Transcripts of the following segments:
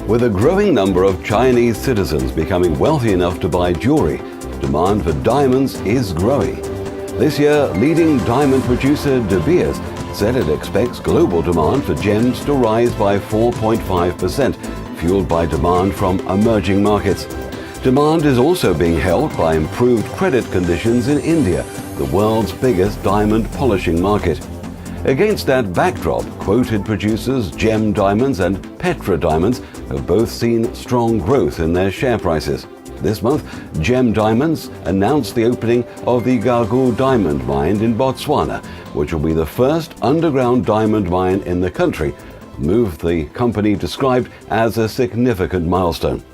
With a growing number of Chinese citizens becoming wealthy enough to buy jewelry, demand for diamonds is growing. This year, leading diamond producer De Beers said it expects global demand for gems to rise by 4.5%, fueled by demand from emerging markets. Demand is also being held by improved credit conditions in India, the world's biggest diamond polishing market. Against that backdrop, quoted producers Gem Diamonds and Petra Diamonds have both seen strong growth in their share prices. This month, Gem Diamonds announced the opening of the Gargoule diamond mine in Botswana, which will be the first underground diamond mine in the country, a move the company described as a significant milestone.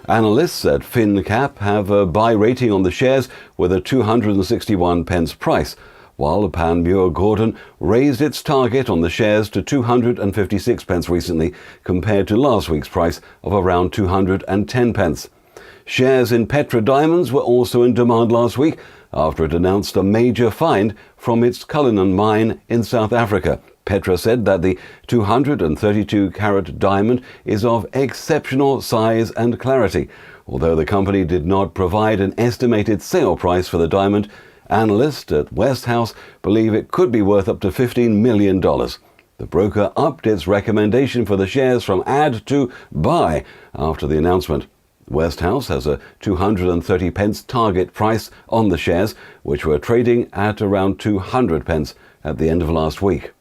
Analysts at FinCap have a buy rating on the shares with a 261 pence price, while Panmure Gordon raised its target on the shares to 256 pence recently, compared to last week's price of around 210 pence. Shares in Petra Diamonds were also in demand last week after it announced a major find from its Cullinan mine in South Africa. Petra said that the 232-carat diamond is of exceptional size and clarity. Although the company did not provide an estimated sale price for the diamond, analysts at Westhouse believe it could be worth up to $15 million. The broker upped its recommendation for the shares from add to buy after the announcement. Westhouse has a 230 pence target price on the shares, which were trading at around 200 pence at the end of last week.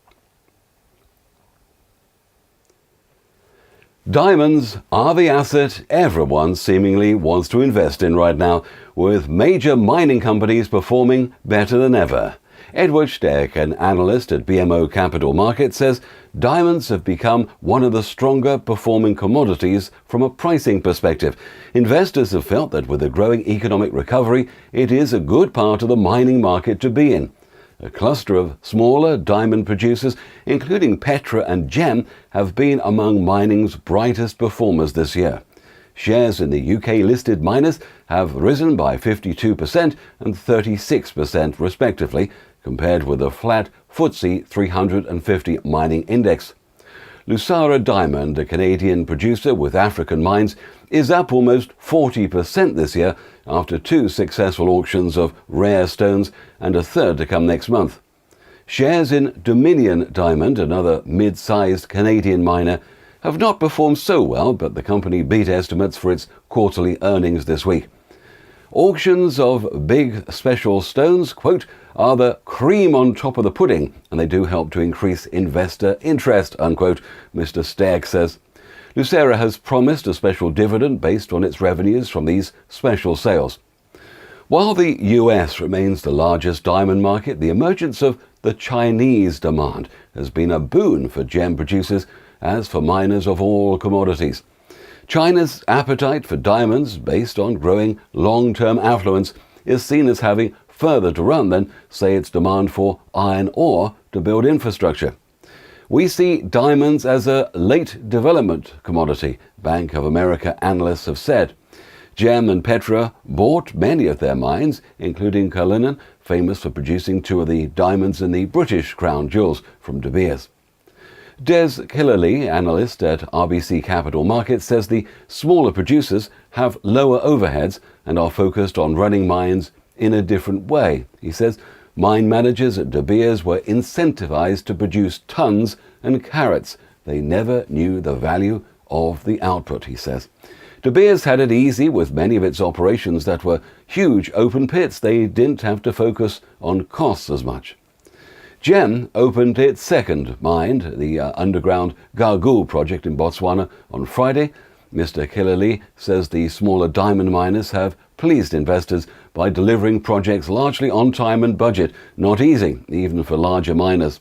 Diamonds are the asset everyone seemingly wants to invest in right now, with major mining companies performing better than ever. Edward Steck, an analyst at BMO Capital Markets, says diamonds have become one of the stronger performing commodities from a pricing perspective. Investors have felt that with a growing economic recovery, it is a good part of the mining market to be in. A cluster of smaller diamond producers, including Petra and Gem, have been among mining's brightest performers this year. Shares in the UK-listed miners have risen by 52% and 36% respectively, compared with the flat FTSE 350 mining index. Lucera Diamond, a Canadian producer with African mines, is up almost 40% this year after 2 successful auctions of rare stones and a third to come next month. Shares in Dominion Diamond, another mid-sized Canadian miner, have not performed so well, but the company beat estimates for its quarterly earnings this week. Auctions of big special stones, quote, are the cream on top of the pudding, and they do help to increase investor interest, unquote, Mr. Stagg says. Lucera has promised a special dividend based on its revenues from these special sales. While the US remains the largest diamond market, the emergence of the Chinese demand has been a boon for gem producers as for miners of all commodities. China's appetite for diamonds, based on growing long-term affluence, is seen as having further to run than, say, its demand for iron ore to build infrastructure. We see diamonds as a late development commodity, Bank of America analysts have said. Gem and Petra bought many of their mines, including Cullinan, famous for producing 2 of the diamonds in the British crown jewels from De Beers. Des Killerley, analyst at RBC Capital Markets, says the smaller producers have lower overheads and are focused on running mines in a different way. He says mine managers at De Beers were incentivized to produce tons and carats. They never knew the value of the output, he says. De Beers had it easy with many of its operations that were huge open pits. They didn't have to focus on costs as much. Gem opened its second mine, the underground Gargoule project in Botswana, on Friday. Mr. Killerley says the smaller diamond miners have pleased investors by delivering projects largely on time and budget, not easy, even for larger miners.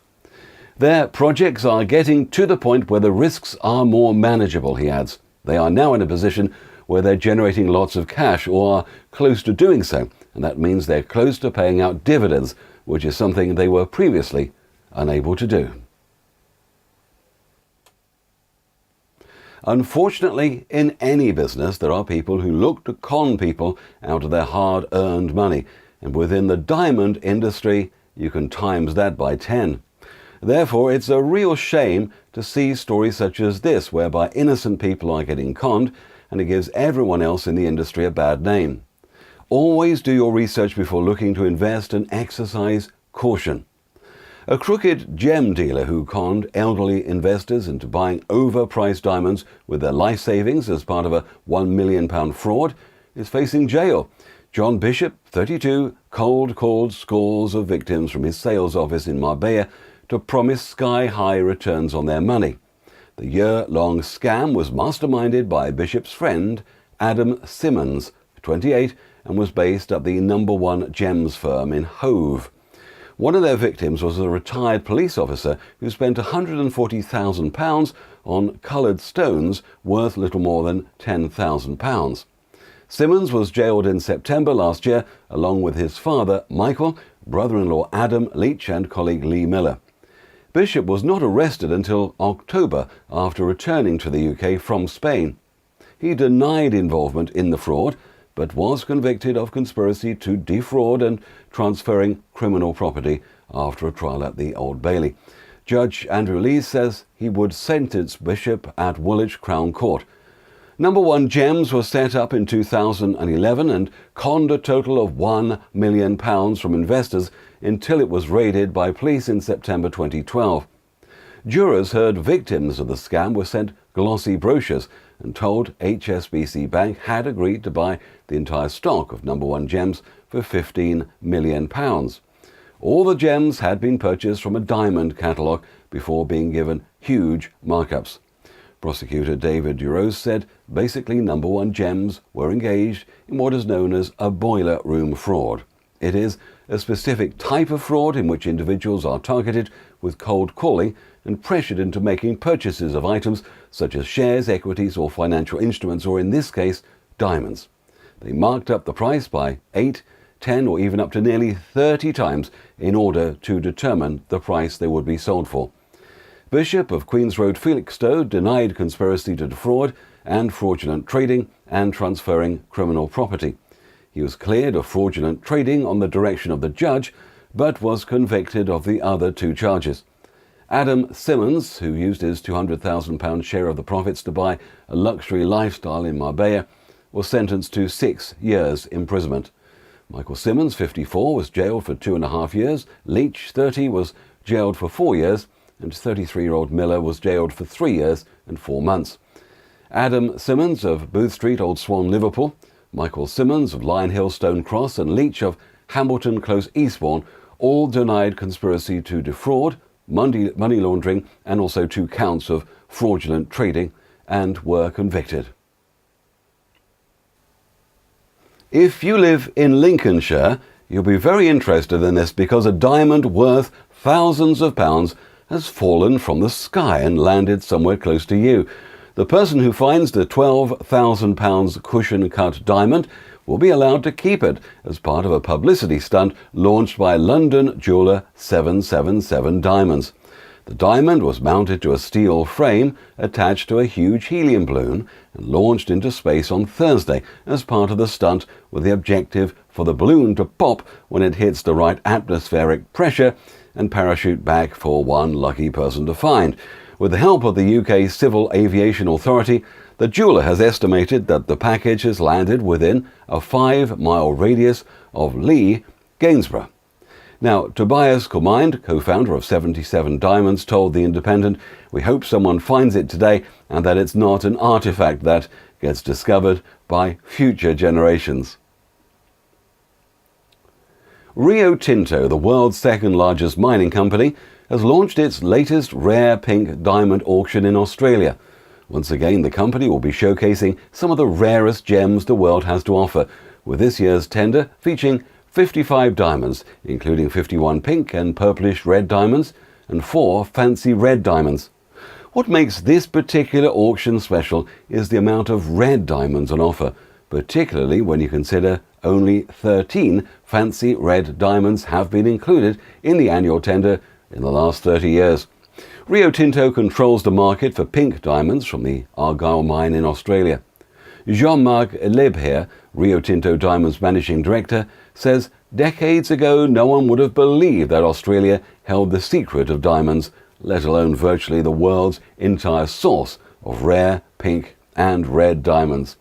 Their projects are getting to the point where the risks are more manageable, he adds. They are now in a position where they're generating lots of cash or are close to doing so, and that means they're close to paying out dividends, which is something they were previously unable to do. Unfortunately, in any business, there are people who look to con people out of their hard-earned money, and within the diamond industry, you can times that by 10. Therefore, it's a real shame to see stories such as this, whereby innocent people are getting conned, and it gives everyone else in the industry a bad name. Always do your research before looking to invest and exercise caution. A crooked gem dealer who conned elderly investors into buying overpriced diamonds with their life savings as part of a £1 million fraud is facing jail. John Bishop, 32, cold called scores of victims from his sales office in Marbella to promise sky-high returns on their money. The year-long scam was masterminded by Bishop's friend, Adam Simmons, 28, and was based at the No. 1 Gems firm in Hove. One of their victims was a retired police officer who spent £140,000 on coloured stones worth little more than £10,000. Simmons was jailed in September last year, along with his father, Michael, brother-in-law Adam Leach, and colleague Lee Miller. Bishop was not arrested until October after returning to the UK from Spain. He denied involvement in the fraud, but was convicted of conspiracy to defraud and transferring criminal property after a trial at the Old Bailey. Judge Andrew Lee says he would sentence Bishop at Woolwich Crown Court. No. 1 Gems was set up in 2011 and conned a total of £1 million from investors until it was raided by police in September 2012. Jurors heard victims of the scam were sent glossy brochures and told HSBC Bank had agreed to buy the entire stock of No. 1 Gems for £15 million. All the gems had been purchased from a diamond catalogue before being given huge markups. Prosecutor David Duros said basically No. 1 Gems were engaged in what is known as a boiler room fraud. It is a specific type of fraud in which individuals are targeted with cold calling and pressured into making purchases of items such as shares, equities or financial instruments, or in this case, diamonds. They marked up the price by 8, 10 or even up to nearly 30 times in order to determine the price they would be sold for. Bishop of Queen's Road Felixstowe denied conspiracy to defraud and fraudulent trading and transferring criminal property. He was cleared of fraudulent trading on the direction of the judge, but was convicted of the other 2 charges. Adam Simmons, who used his £200,000 share of the profits to buy a luxury lifestyle in Marbella, was sentenced to 6 years imprisonment. Michael Simmons, 54, was jailed for 2.5 years. Leach, 30, was jailed for 4 years. And 33-year-old Miller was jailed for 3 years and 4 months. Adam Simmons of Booth Street, Old Swan, Liverpool, Michael Simmons of Lion Hill, Stone Cross, and Leach of Hamilton Close, Eastbourne all denied conspiracy to defraud, money laundering, and also 2 counts of fraudulent trading, and were convicted. If you live in Lincolnshire, you'll be very interested in this because a diamond worth thousands of pounds has fallen from the sky and landed somewhere close to you. The person who finds the £12,000 cushion-cut diamond will be allowed to keep it as part of a publicity stunt launched by London jeweller 777 Diamonds. The diamond was mounted to a steel frame attached to a huge helium balloon and launched into space on Thursday as part of the stunt, with the objective for the balloon to pop when it hits the right atmospheric pressure and parachute back for one lucky person to find. With the help of the UK Civil Aviation Authority, the jeweller has estimated that the package has landed within a 5-mile radius of Lee, Gainsborough. Now, Tobias Comind, co-founder of 77 Diamonds, told The Independent, "We hope someone finds it today and that it's not an artifact that gets discovered by future generations." Rio Tinto, the world's second largest mining company, has launched its latest rare pink diamond auction in Australia. Once again, the company will be showcasing some of the rarest gems the world has to offer, with this year's tender featuring 55 diamonds, including 51 pink and purplish red diamonds and 4 fancy red diamonds. What makes this particular auction special is the amount of red diamonds on offer, particularly when you consider only 13 fancy red diamonds have been included in the annual tender in the last 30 years. Rio Tinto controls the market for pink diamonds from the Argyle mine in Australia. Jean-Marc Lebher, Rio Tinto Diamonds Managing Director, says decades ago no one would have believed that Australia held the secret of diamonds, let alone virtually the world's entire source of rare pink and red diamonds.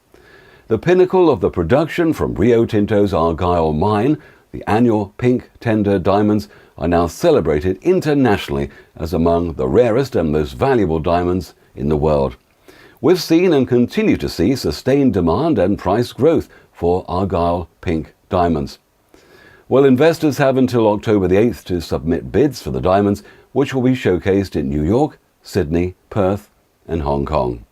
The pinnacle of the production from Rio Tinto's Argyle mine, the annual pink tender diamonds, are now celebrated internationally as among the rarest and most valuable diamonds in the world. We've seen and continue to see sustained demand and price growth for Argyle pink diamonds. Well, investors have until October the 8th to submit bids for the diamonds, which will be showcased in New York, Sydney, Perth and Hong Kong.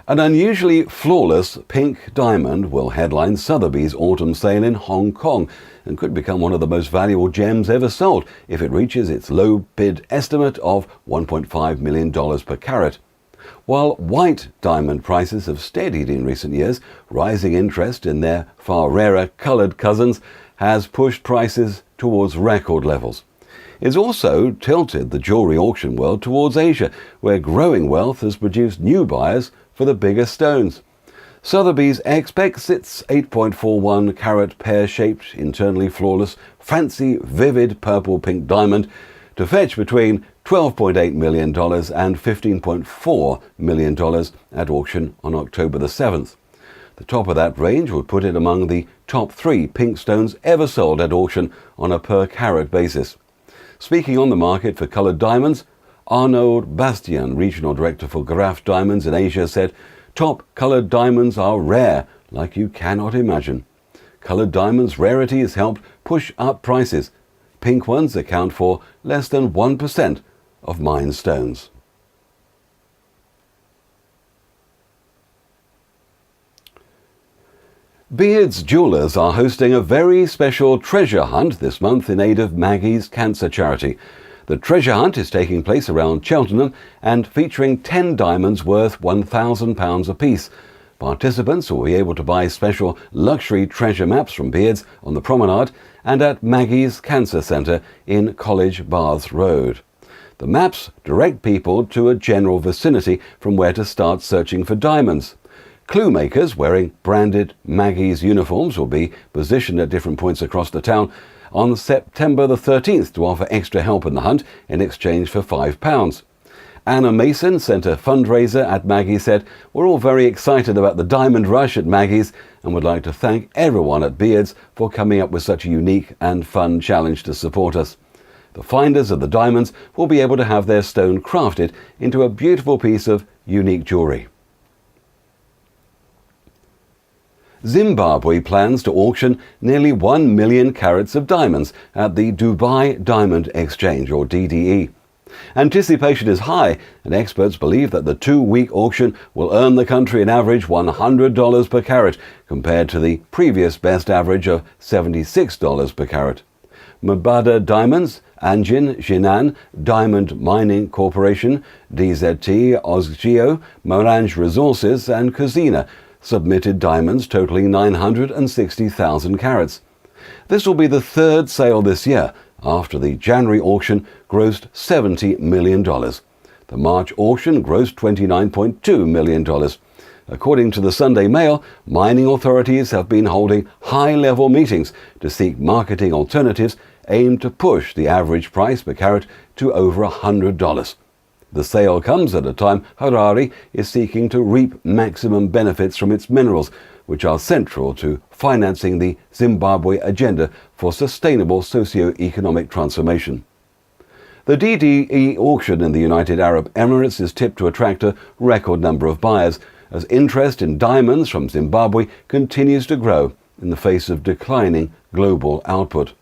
An unusually flawless pink diamond will headline Sotheby's autumn sale in Hong Kong and could become one of the most valuable gems ever sold if it reaches its low bid estimate of $1.5 million per carat. While white diamond prices have steadied in recent years, rising interest in their far rarer coloured cousins has pushed prices towards record levels. It's also tilted the jewellery auction world towards Asia, where growing wealth has produced new buyers for the bigger stones. Sotheby's expects its 8.41 carat pear-shaped, internally flawless, fancy, vivid purple-pink diamond to fetch between $12.8 million and $15.4 million at auction on October the 7th. The top of that range would put it among the top 3 pink stones ever sold at auction on a per-carat basis. Speaking on the market for coloured diamonds, Arnaud Bastien, Regional Director for Graf Diamonds in Asia, said, "Top coloured diamonds are rare, like you cannot imagine. Coloured diamonds' rarity has helped push up prices. Pink ones account for less than 1% of mined stones." Beard's Jewellers are hosting a very special treasure hunt this month in aid of Maggie's cancer charity. The treasure hunt is taking place around Cheltenham and featuring 10 diamonds worth £1,000 apiece. Participants will be able to buy special luxury treasure maps from Beard's on the promenade and at Maggie's Cancer Centre in College Baths Road. The maps direct people to a general vicinity from where to start searching for diamonds. Clue makers wearing branded Maggie's uniforms will be positioned at different points across the town on September the 13th to offer extra help in the hunt in exchange for £5. Anna Mason, Centre fundraiser at Maggie's, said, "We're all very excited about the diamond rush at Maggie's and would like to thank everyone at Beard's for coming up with such a unique and fun challenge to support us. The finders of the diamonds will be able to have their stone crafted into a beautiful piece of unique jewellery." Zimbabwe plans to auction nearly 1 million carats of diamonds at the Dubai Diamond Exchange, or DDE. Anticipation is high, and experts believe that the 2-week auction will earn the country an average $100 per carat, compared to the previous best average of $76 per carat. Mubada Diamonds, Anjin Jinan Diamond Mining Corporation, DZT, Osgeo, Morange Resources and Kazina submitted diamonds totaling 960,000 carats. This will be the third sale this year, after the January auction grossed $70 million. The March auction grossed $29.2 million. According to the Sunday Mail, mining authorities have been holding high-level meetings to seek marketing alternatives aimed to push the average price per carat to over $100. The sale comes at a time Harare is seeking to reap maximum benefits from its minerals, which are central to financing the Zimbabwe agenda for sustainable socio-economic transformation. The DDE auction in the United Arab Emirates is tipped to attract a record number of buyers, as interest in diamonds from Zimbabwe continues to grow in the face of declining global output.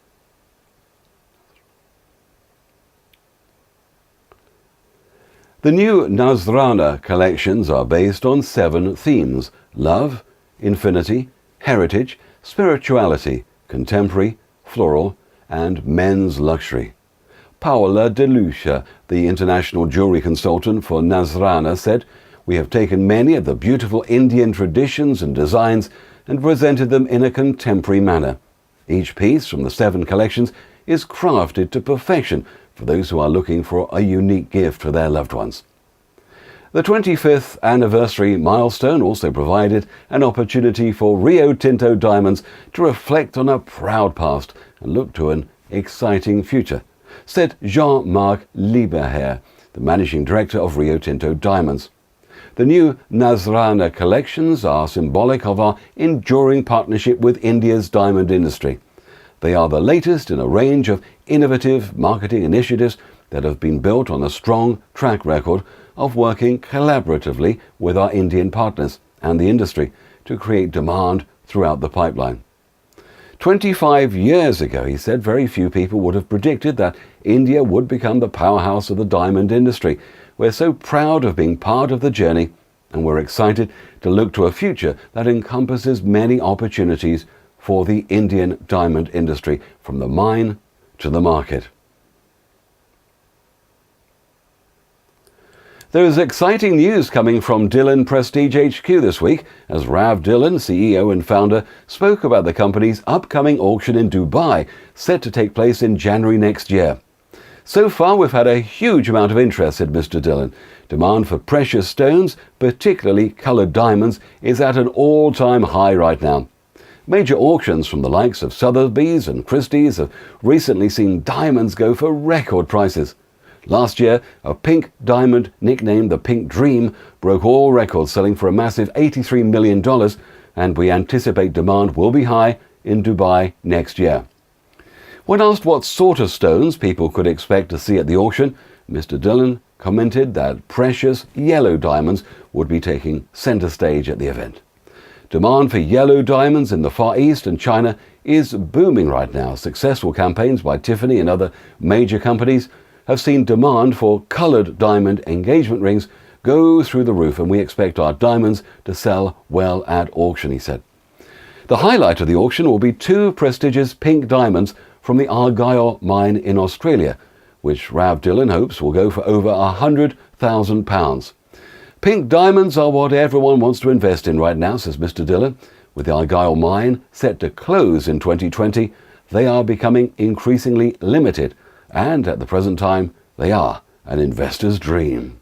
The new Nazrana Collections are based on 7 themes: love, infinity, heritage, spirituality, contemporary, floral, and men's luxury. Paola De Lucia, the international jewelry consultant for Nazrana, said, "We have taken many of the beautiful Indian traditions and designs and presented them in a contemporary manner. Each piece from the 7 collections is crafted to perfection for those who are looking for a unique gift for their loved ones." The 25th anniversary milestone also provided an opportunity for Rio Tinto Diamonds to reflect on a proud past and look to an exciting future, said Jean-Marc Lieberherr, the managing director of Rio Tinto Diamonds. The new Nazrana Collections are symbolic of our enduring partnership with India's diamond industry. They are the latest in a range of innovative marketing initiatives that have been built on a strong track record of working collaboratively with our Indian partners and the industry to create demand throughout the pipeline. 25 years ago, he said, very few people would have predicted that India would become the powerhouse of the diamond industry. We're so proud of being part of the journey, and we're excited to look to a future that encompasses many opportunities for the Indian diamond industry, from the mine to the market. There is exciting news coming from Dillon Prestige HQ this week, as Rav Dillon, CEO and founder, spoke about the company's upcoming auction in Dubai, set to take place in January next year. So far, we've had a huge amount of interest, said Mr. Dillon. Demand for precious stones, particularly coloured diamonds, is at an all-time high right now. Major auctions from the likes of Sotheby's and Christie's have recently seen diamonds go for record prices. Last year, a pink diamond nicknamed the Pink Dream broke all records, selling for a massive $83 million, and we anticipate demand will be high in Dubai next year. When asked what sort of stones people could expect to see at the auction, Mr. Dillon commented that precious yellow diamonds would be taking centre stage at the event. Demand for yellow diamonds in the Far East and China is booming right now. Successful campaigns by Tiffany and other major companies have seen demand for coloured diamond engagement rings go through the roof, and we expect our diamonds to sell well at auction, he said. The highlight of the auction will be 2 prestigious pink diamonds from the Argyle mine in Australia, which Rav Dillon hopes will go for over £100,000. Pink diamonds are what everyone wants to invest in right now, says Mr. Dillon. With the Argyle mine set to close in 2020, they are becoming increasingly limited, and at the present time, they are an investor's dream.